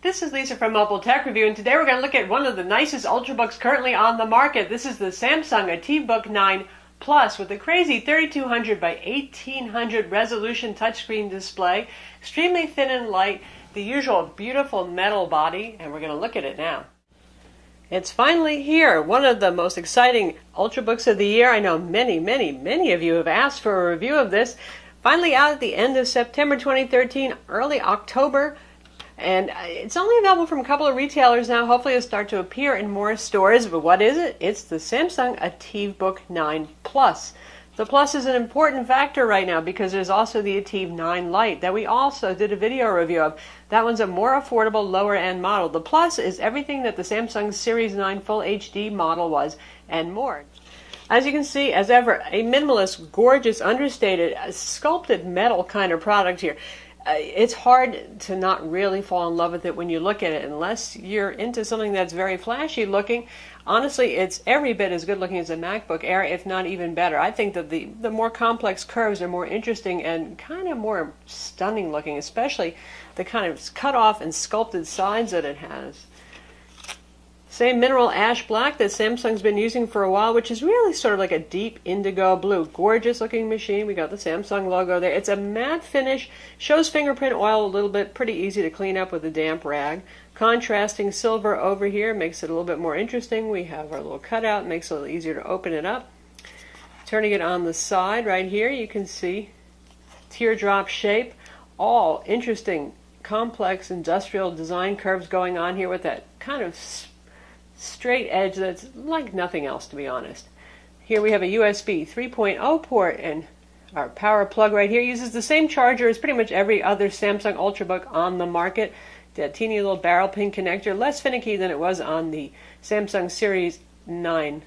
This is Lisa from Mobile Tech Review, and today we're going to look at one of the nicest Ultrabooks currently on the market. This is the Samsung ATIV Book 9 Plus with a crazy 3200 by 1800 resolution touchscreen display, extremely thin and light, the usual beautiful metal body, and we're going to look at it now. It's finally here, one of the most exciting Ultrabooks of the year. I know many of you have asked for a review of this. Finally out at the end of September 2013, early October, and it's only available from a couple of retailers now. Hopefully it'll start to appear in more stores. But what is it? It's the Samsung ATIV Book 9 Plus. The Plus is an important factor right now because there's also the ATIV 9 Lite that we also did a video review of. That one's a more affordable, lower-end model. The Plus is everything that the Samsung Series 9 Full HD model was and more. As you can see, as ever, a minimalist, gorgeous, understated, sculpted metal kind of product here. It's hard to not really fall in love with it when you look at it, unless you're into something that's very flashy looking. Honestly, it's every bit as good looking as a MacBook Air, if not even better. I think that the more complex curves are more interesting and kind of more stunning looking, especially the kind of cut off and sculpted sides that it has. Same mineral ash black that Samsung's been using for a while, which is really sort of like a deep indigo blue. Gorgeous looking machine. We got the Samsung logo there. It's a matte finish, shows fingerprint oil a little bit, pretty easy to clean up with a damp rag. Contrasting silver over here makes it a little bit more interesting. We have our little cutout, makes it a little easier to open it up. Turning it on the side right here, you can see teardrop shape. All interesting, complex industrial design curves going on here with that kind of straight edge that's like nothing else, to be honest. Here we have a USB 3.0 port, and our power plug right here uses the same charger as pretty much every other Samsung Ultrabook on the market. That teeny little barrel pin connector, less finicky than it was on the Samsung Series 9.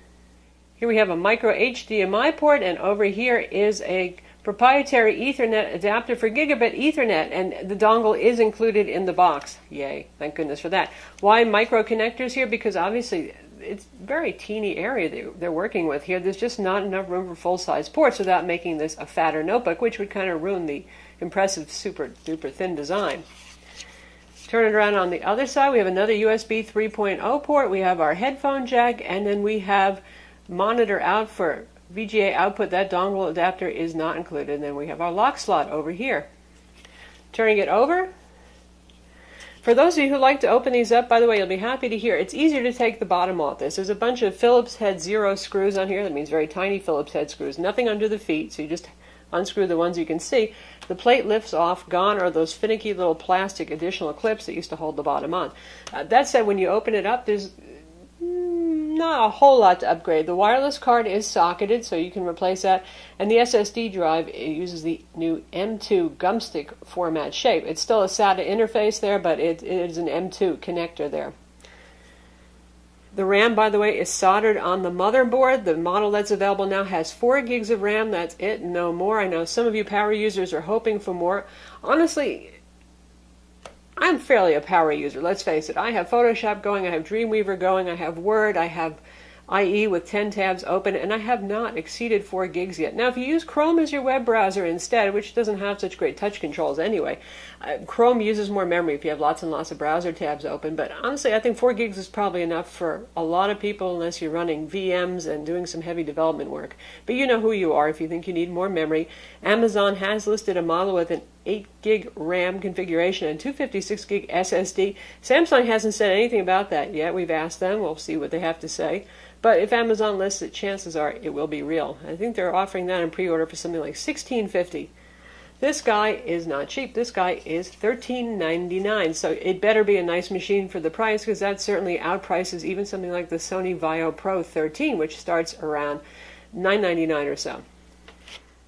Here we have a micro HDMI port, and over here is a proprietary Ethernet adapter for gigabit Ethernet, and the dongle is included in the box. Yay, thank goodness for that. Why micro connectors here? Because obviously it's a very teeny area they're working with here. There's just not enough room for full-size ports without making this a fatter notebook, which would kind of ruin the impressive super duper thin design. Turn it around on the other side, we have another USB 3.0 port, we have our headphone jack, and then we have monitor out for VGA output. That dongle adapter is not included. And then we have our lock slot over here. Turning it over. For those of you who like to open these up, by the way, you'll be happy to hear it's easier to take the bottom off this. There's a bunch of Phillips head 0 screws on here. That means very tiny Phillips head screws. Nothing under the feet, so you just unscrew the ones you can see. The plate lifts off. Gone are those finicky little plastic additional clips that used to hold the bottom on. That said, when you open it up, there's not a whole lot to upgrade. The wireless card is socketed, so you can replace that, and the SSD drive uses the new M2 gumstick format shape. It's still a SATA interface there, but it is an M2 connector there. The RAM, by the way, is soldered on the motherboard. The model that's available now has 4 gigs of RAM. That's it, no more. I know some of you power users are hoping for more. Honestly, I'm fairly a power user, let's face it. I have Photoshop going, I have Dreamweaver going, I have Word, I have IE with 10 tabs open, and I have not exceeded 4 gigs yet. Now, if you use Chrome as your web browser instead, which doesn't have such great touch controls anyway, Chrome uses more memory if you have lots and lots of browser tabs open, but honestly, I think 4 gigs is probably enough for a lot of people unless you're running VMs and doing some heavy development work. But you know who you are if you think you need more memory. Amazon has listed a model with an 8 gig RAM configuration and 256 gig SSD. Samsung hasn't said anything about that yet. We've asked them. We'll see what they have to say. But if Amazon lists it, chances are it will be real. I think they're offering that in pre-order for something like $16.50. This guy is not cheap. This guy is $13.99. So it better be a nice machine for the price, because that certainly outprices even something like the Sony Vaio Pro 13, which starts around $9.99 or so.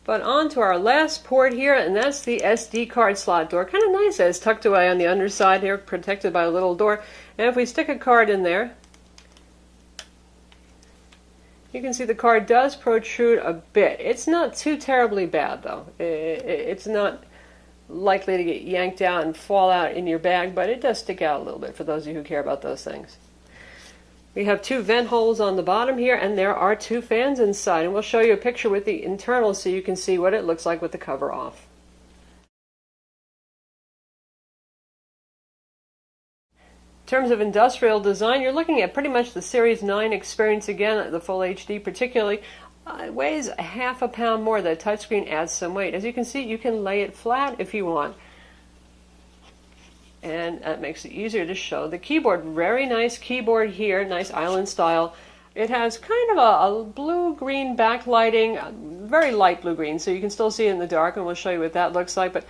But on to our last port here, and that's the SD card slot door. Kind of nice, it's tucked away on the underside here, protected by a little door. And if we stick a card in there, you can see the card does protrude a bit. It's not too terribly bad, though. It's not likely to get yanked out and fall out in your bag, but it does stick out a little bit for those of you who care about those things. We have 2 vent holes on the bottom here, and there are 2 fans inside. And we'll show you a picture with the internals so you can see what it looks like with the cover off. terms of industrial design, you're looking at pretty much the Series 9 experience again, the Full HD particularly. It weighs half a pound more. The touchscreen adds some weight. As you can see, you can lay it flat if you want. And that makes it easier to show the keyboard. Very nice keyboard here, nice island style. It has kind of a blue-green backlighting, very light blue-green, so you can still see it in the dark, and we'll show you what that looks like. But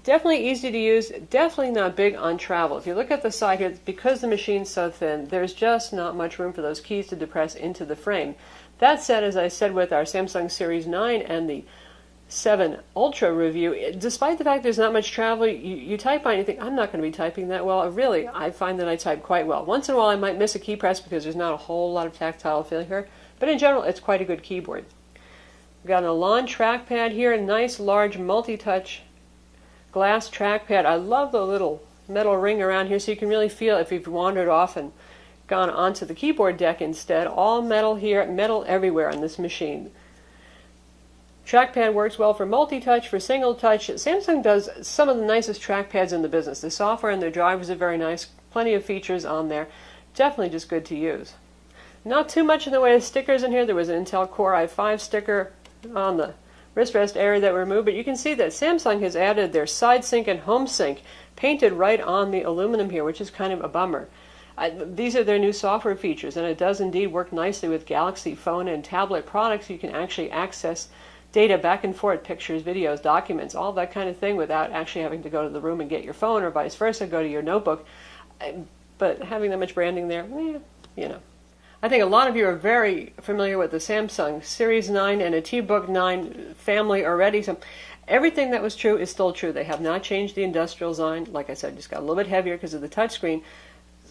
definitely easy to use, definitely not big on travel. If you look at the side here, because the machine's so thin, there's just not much room for those keys to depress into the frame. That said, as I said with our Samsung Series 9 and the 7 Ultra review, despite the fact there's not much travel, you type on it and you think, I'm not going to be typing that well. Really, I find that I type quite well. Once in a while I might miss a key press because there's not a whole lot of tactile feel here, but in general it's quite a good keyboard. We've got an Elan trackpad here, a nice large multi-touch glass trackpad. I love the little metal ring around here so you can really feel if you've wandered off and gone onto the keyboard deck instead. All metal here, metal everywhere on this machine. Trackpad works well for multi-touch, for single touch. Samsung does some of the nicest trackpads in the business. The software and the drivers are very nice. Plenty of features on there. Definitely just good to use. Not too much in the way of stickers in here. There was an Intel Core i5 sticker on the wrist rest area that we removed, but you can see that Samsung has added their side sync and home sync painted right on the aluminum here, which is kind of a bummer. These are their new software features, and it does indeed work nicely with Galaxy phone and tablet products. You can actually access data back and forth, pictures, videos, documents, all that kind of thing without actually having to go to the room and get your phone or vice versa, go to your notebook. But having that much branding there, you know. I think a lot of you are very familiar with the Samsung Series 9 and a ATIV 9 family already. So everything that was true is still true. They have not changed the industrial design. Like I said, just got a little bit heavier because of the touchscreen.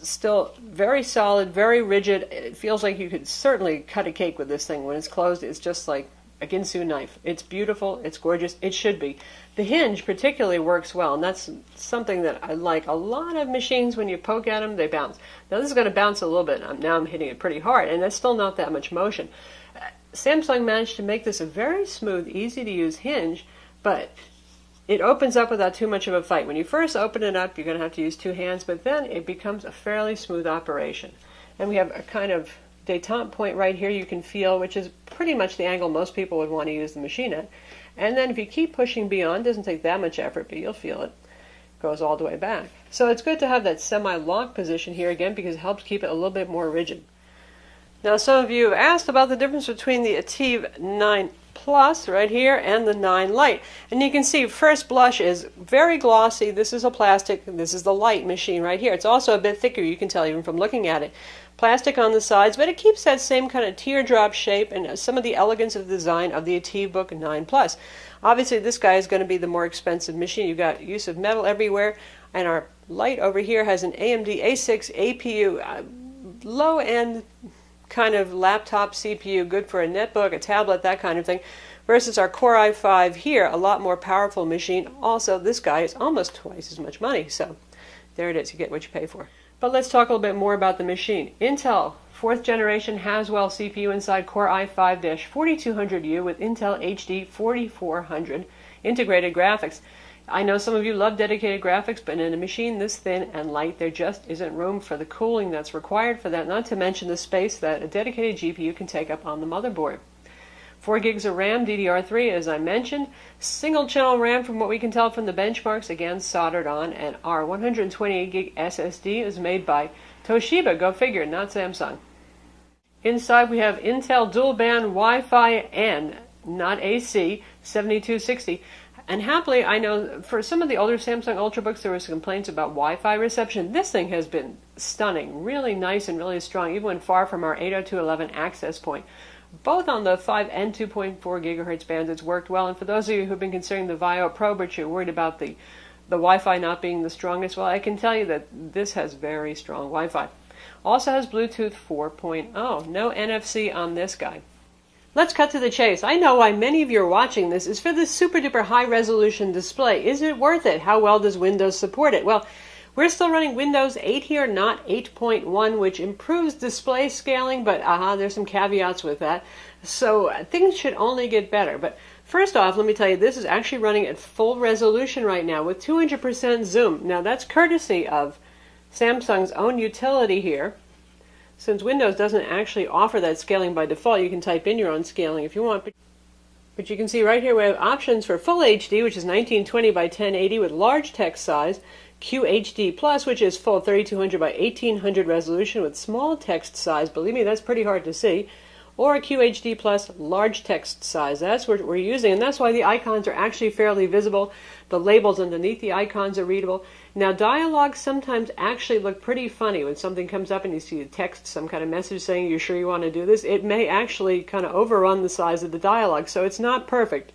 Still very solid, very rigid. It feels like you could certainly cut a cake with this thing. When it's closed, it's just like a Ginsu knife. It's beautiful, it's gorgeous, it should be. The hinge particularly works well, and that's something that I like. A lot of machines, when you poke at them, they bounce. Now this is going to bounce a little bit. Now I'm hitting it pretty hard, and that's still not that much motion. Samsung managed to make this a very smooth, easy to use hinge, but it opens up without too much of a fight. When you first open it up, you're going to have to use two hands, but then it becomes a fairly smooth operation. And we have a kind of detente point right here you can feel, which is pretty much the angle most people would want to use the machine at. And then if you keep pushing beyond, it doesn't take that much effort, but you'll feel it goes all the way back. So it's good to have that semi-lock position here again because it helps keep it a little bit more rigid. Now some of you have asked about the difference between the ATIV 9 Plus right here and the 9 Lite. And you can see first blush is very glossy. This is a plastic. This is the Lite machine right here. It's also a bit thicker, you can tell even from looking at it. Plastic on the sides, but it keeps that same kind of teardrop shape and some of the elegance of the design of the ATIV 9 Plus. Obviously this guy is going to be the more expensive machine. You've got use of metal everywhere, and our Lite over here has an AMD A6 APU, low-end kind of laptop CPU, good for a netbook, a tablet, that kind of thing, versus our Core i5 here, a lot more powerful machine. Also, this guy is almost twice as much money, so there it is, you get what you pay for. But let's talk a little bit more about the machine. Intel 4th generation Haswell CPU inside Core i5-4200U with Intel HD 4400 integrated graphics. I know some of you love dedicated graphics, but in a machine this thin and light, there just isn't room for the cooling that's required for that, not to mention the space that a dedicated GPU can take up on the motherboard. 4 gigs of RAM, DDR3 as I mentioned, single channel RAM from what we can tell from the benchmarks, again soldered on, and our 128 gig SSD is made by Toshiba, go figure, not Samsung. Inside we have Intel dual band Wi-Fi N, not AC, 7260. And happily, I know for some of the older Samsung Ultrabooks there was complaints about Wi-Fi reception. This thing has been stunning, really nice and really strong, even when far from our 802.11 access point. Both on the 5 and 2.4 gigahertz bands it's worked well, and for those of you who've been considering the Vio Pro but you're worried about the Wi-Fi not being the strongest, well, I can tell you that this has very strong Wi-Fi. Also has Bluetooth 4.0, no NFC on this guy. Let's cut to the chase. I know why many of you are watching this is for this super duper high resolution display. Is it worth it? How well does Windows support it? Well, we're still running Windows 8 here, not 8.1, which improves display scaling, but there's some caveats with that. So things should only get better. But first off, let me tell you, this is actually running at full resolution right now with 200% zoom. Now that's courtesy of Samsung's own utility here. Since Windows doesn't actually offer that scaling by default, you can type in your own scaling if you want. But you can see right here we have options for Full HD, which is 1920 by 1080 with large text size, QHD Plus, which is full 3200 by 1800 resolution with small text size. Believe me, that's pretty hard to see. Or QHD Plus large text size. That's what we're using, and that's why the icons are actually fairly visible. The labels underneath the icons are readable. Now, dialogues sometimes actually look pretty funny when something comes up and you see a text, some kind of message saying you're sure you want to do this. It may actually kind of overrun the size of the dialogue, so it's not perfect.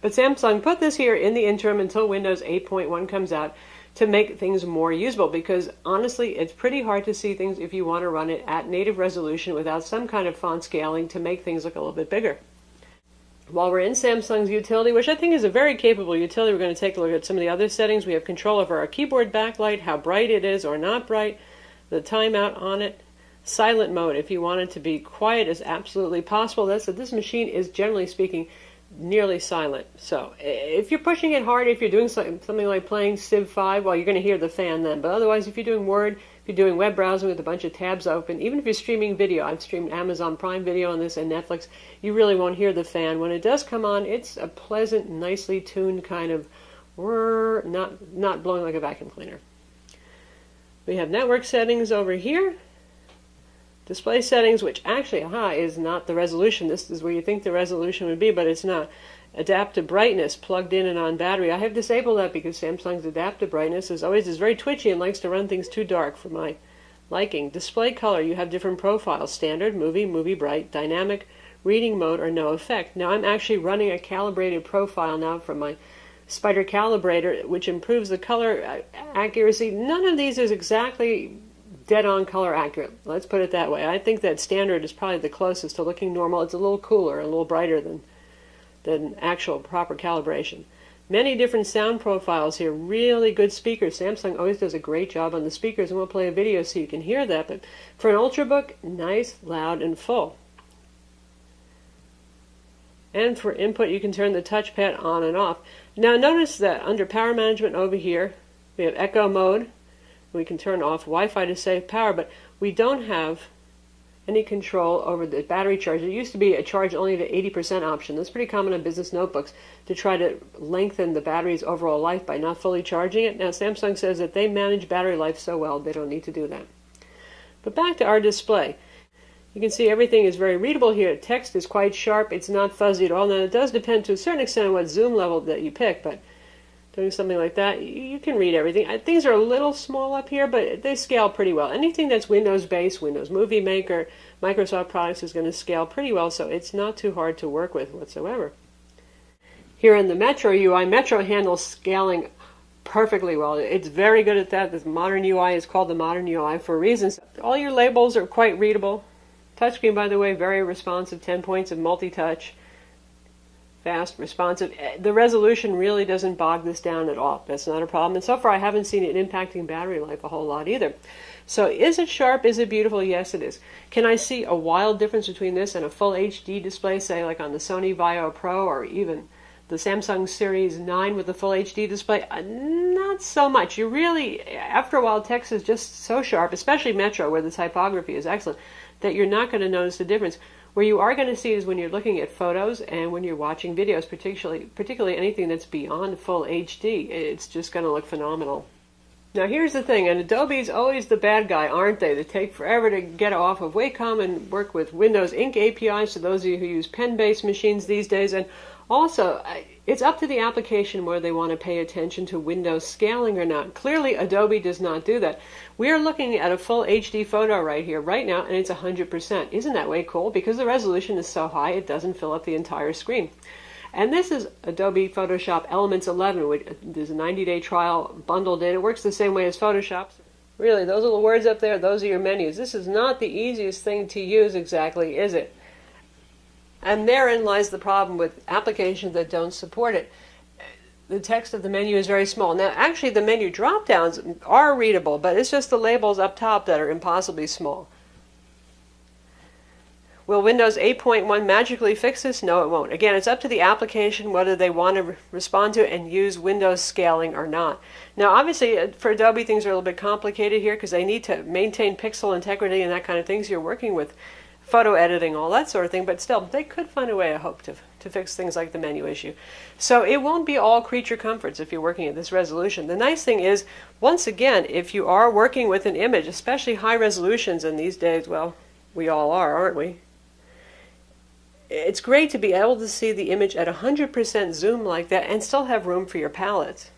But Samsung put this here in the interim until Windows 8.1 comes out to make things more usable, because honestly it's pretty hard to see things if you want to run it at native resolution without some kind of font scaling to make things look a little bit bigger. While we're in Samsung's utility, which I think is a very capable utility, we're going to take a look at some of the other settings. We have control over our keyboard backlight, how bright it is or not bright, the timeout on it, silent mode if you want it to be quiet as absolutely possible. That's that this machine is, generally speaking, nearly silent. So if you're pushing it hard, if you're doing something like playing Civ 5, well, you're going to hear the fan then. But otherwise, if you're doing Word, if you're doing web browsing with a bunch of tabs open, even if you're streaming video, I've streamed Amazon Prime Video on this and Netflix, you really won't hear the fan. When it does come on, it's a pleasant, nicely tuned kind of whir, not blowing like a vacuum cleaner. We have network settings over here. Display settings, which actually, is not the resolution. This is where you think the resolution would be, but it's not. Adaptive brightness, plugged in and on battery. I have disabled that because Samsung's adaptive brightness is very twitchy and likes to run things too dark for my liking. Display color, you have different profiles. Standard, movie bright, dynamic, reading mode, or no effect. Now I'm actually running a calibrated profile now from my Spider calibrator, which improves the color accuracy. None of these is exactly dead-on color accurate. Let's put it that way. I think that standard is probably the closest to looking normal. It's a little cooler, a little brighter than actual proper calibration. Many different sound profiles here. Really good speakers. Samsung always does a great job on the speakers, and we'll play a video so you can hear that. But for an Ultrabook, nice, loud, and full. And for input, you can turn the touchpad on and off. Now notice that under power management over here, we have echo mode. We can turn off Wi-Fi to save power, but we don't have any control over the battery charge. It used to be a charge only to 80% option. That's pretty common on business notebooks to try to lengthen the battery's overall life by not fully charging it. Now Samsung says that they manage battery life so well they don't need to do that. But back to our display. You can see everything is very readable here. Text is quite sharp. It's not fuzzy at all. Now it does depend to a certain extent on what zoom level that you pick, but doing something like that, you can read everything. Things are a little small up here, but they scale pretty well. Anything that's Windows-based, Windows Movie Maker, Microsoft products is going to scale pretty well, so it's not too hard to work with whatsoever. Here in the Metro UI, Metro handles scaling perfectly well. It's very good at that. This modern UI is called the modern UI for a reason. All your labels are quite readable. Touchscreen, by the way, very responsive, 10 points of multi-touch. Fast, responsive. The resolution really doesn't bog this down at all. That's not a problem. And so far I haven't seen it impacting battery life a whole lot either. So is it sharp? Is it beautiful? Yes, it is. Can I see a wild difference between this and a full HD display, say like on the Sony Vaio Pro or even the Samsung Series 9 with the full HD display? Not so much. You really, after a while, text is just so sharp, especially Metro where the typography is excellent, that you're not going to notice the difference. Where you are going to see is when you're looking at photos and when you're watching videos, particularly anything that's beyond full HD. It's just going to look phenomenal. Now here's the thing, and Adobe's always the bad guy, aren't they? They take forever to get off of Wacom and work with Windows Ink APIs, to those of you who use pen-based machines these days. And also, it's up to the application whether they want to pay attention to Windows scaling or not. Clearly, Adobe does not do that. We are looking at a full HD photo right here, right now, and it's 100%. Isn't that way cool? Because the resolution is so high, it doesn't fill up the entire screen. And this is Adobe Photoshop Elements 11, which there's a 90-day trial bundled in. It works the same way as Photoshop. Really, those little words up there, those are your menus. This is not the easiest thing to use exactly, is it? And therein lies the problem with applications that don't support it. The text of the menu is very small. Now, actually, the menu drop-downs are readable, but it's just the labels up top that are impossibly small. Will Windows 8.1 magically fix this? No, it won't. Again, it's up to the application whether they want to respond to it and use Windows scaling or not. Now, obviously, for Adobe, things are a little bit complicated here because they need to maintain pixel integrity and that kind of things. You're working with photo editing, all that sort of thing, but still, they could find a way, I hope, to fix things like the menu issue. So it won't be all creature comforts if you're working at this resolution. The nice thing is, once again, if you are working with an image, especially high resolutions, and these days, well, we all are, aren't we? It's great to be able to see the image at 100% zoom like that and still have room for your palettes.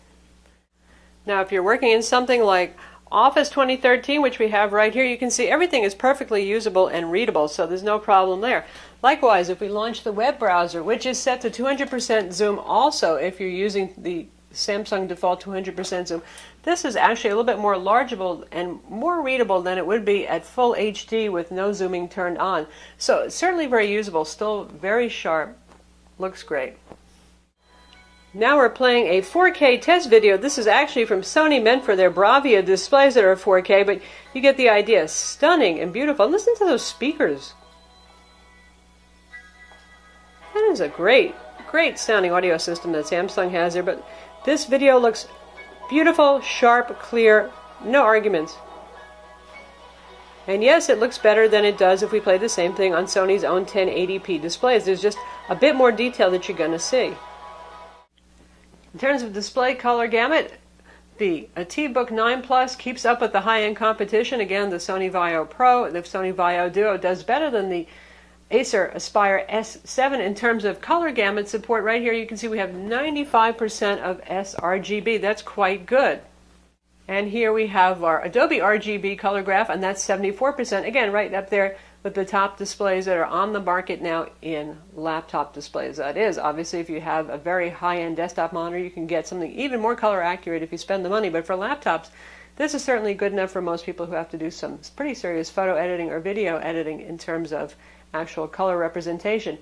Now, if you're working in something like Office 2013, which we have right here, you can see everything is perfectly usable and readable, so there's no problem there. Likewise, if we launch the web browser, which is set to 200% zoom also if you're using the Samsung default 200% zoom, this is actually a little bit more largeable and more readable than it would be at full HD with no zooming turned on. So it's certainly very usable, still very sharp, looks great. Now we're playing a 4K test video. This is actually from Sony, meant for their Bravia displays that are 4K, but you get the idea. Stunning and beautiful. Listen to those speakers. That is a great sounding audio system that Samsung has there, but this video looks beautiful, sharp, clear, no arguments. And yes, it looks better than it does if we play the same thing on Sony's own 1080p displays. There's just a bit more detail that you're going to see. In terms of display color gamut, the ATIV Book 9 Plus keeps up with the high-end competition. Again, the Sony Vaio Pro, the Sony Vaio Duo does better than the Acer Aspire S7 in terms of color gamut support. Right here you can see we have 95% of sRGB. That's quite good. And here we have our Adobe RGB color graph, and that's 74%. Again, right up there with the top displays that are on the market now in laptop displays. That is, obviously, if you have a very high-end desktop monitor, you can get something even more color accurate if you spend the money. But for laptops, this is certainly good enough for most people who have to do some pretty serious photo editing or video editing in terms of actual color representation.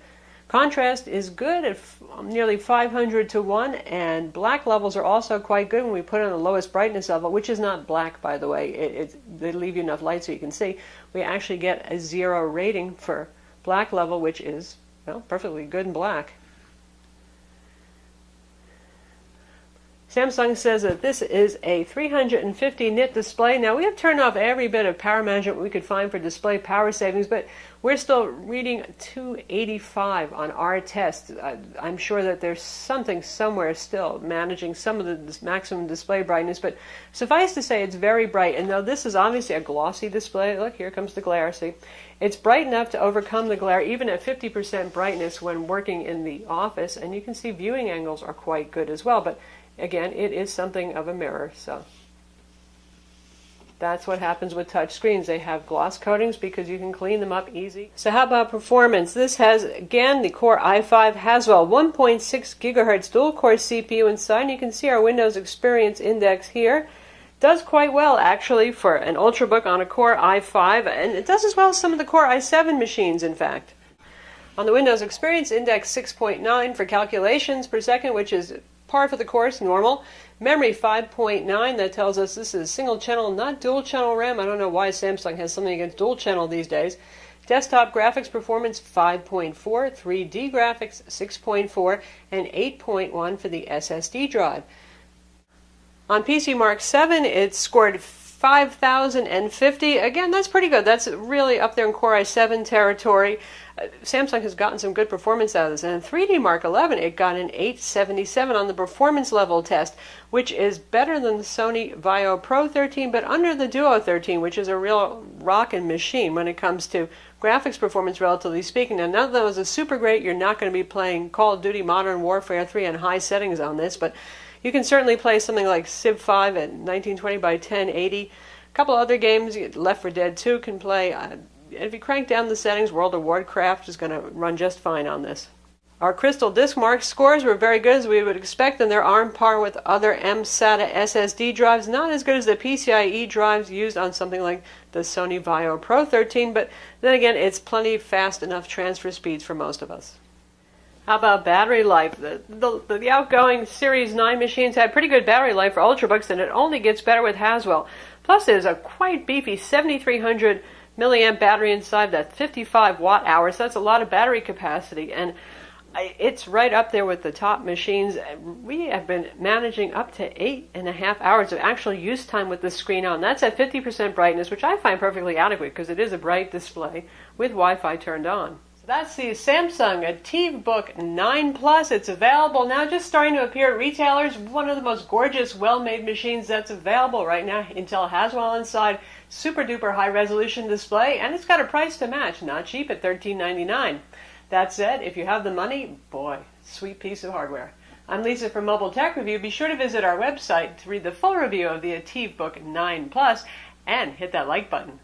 Contrast is good at nearly 500 to 1, and black levels are also quite good when we put on the lowest brightness level, which is not black, by the way. They leave you enough light so you can see. We actually get a 0 rating for black level, which is, well, perfectly good in black. Samsung says that this is a 350 nit display. Now, we have turned off every bit of power management we could find for display power savings, but we're still reading 285 on our test. I'm sure that there's something somewhere still managing some of the maximum display brightness, but suffice to say it's very bright. And though this is obviously a glossy display, look, here comes the glare, see? It's bright enough to overcome the glare even at 50% brightness when working in the office, and you can see viewing angles are quite good as well. But again, it is something of a mirror, so that's what happens with touch screens. They have gloss coatings because you can clean them up easy. So how about performance? This has, again, the Core i5 Haswell 1.6 gigahertz dual-core CPU inside, and you can see our Windows Experience Index here. Does quite well, actually, for an Ultrabook on a Core i5, and it does as well as some of the Core i7 machines, in fact. On the Windows Experience Index, 6.9 for calculations per second, which is par for the course, normal. Memory 5.9, that tells us this is single channel, not dual channel RAM. I don't know why Samsung has something against dual channel these days. Desktop graphics performance 5.4, 3D graphics 6.4, and 8.1 for the SSD drive. On PC Mark 7, it scored 5,050. Again, that's pretty good. That's really up there in Core i7 territory. Samsung has gotten some good performance out of this. And in 3D Mark 11, it got an 877 on the performance level test, which is better than the Sony Vaio Pro 13, but under the Duo 13, which is a real rockin' machine when it comes to graphics performance, relatively speaking. Now, none of those is super great. You're not going to be playing Call of Duty Modern Warfare 3 on high settings on this, but you can certainly play something like Civ 5 at 1920 by 1080. A couple other games, Left 4 Dead 2 can play. If you crank down the settings, World of Warcraft is going to run just fine on this. Our Crystal Disk Mark scores were very good, as we would expect, and they're on par with other mSATA SSD drives. Not as good as the PCIe drives used on something like the Sony Vaio Pro 13, but then again, it's plenty fast enough transfer speeds for most of us. How about battery life? The outgoing Series 9 machines had pretty good battery life for Ultrabooks, and it only gets better with Haswell. Plus, there's a quite beefy 7300 milliamp battery inside. That's 55 watt hours. That's a lot of battery capacity, and it's right up there with the top machines. We have been managing up to 8.5 hours of actual use time with the screen on. That's at 50% brightness, which I find perfectly adequate because it is a bright display with Wi-Fi turned on. So that's the Samsung ATIV Book 9 Plus. It's available now, just starting to appear at retailers. One of the most gorgeous, well-made machines that's available right now. Intel has one inside, super duper high resolution display, and it's got a price to match. Not cheap at $13.99. That said, if you have the money, boy, sweet piece of hardware. I'm Lisa from Mobile Tech Review. Be sure to visit our website to read the full review of the ATIV Book 9 Plus and hit that like button.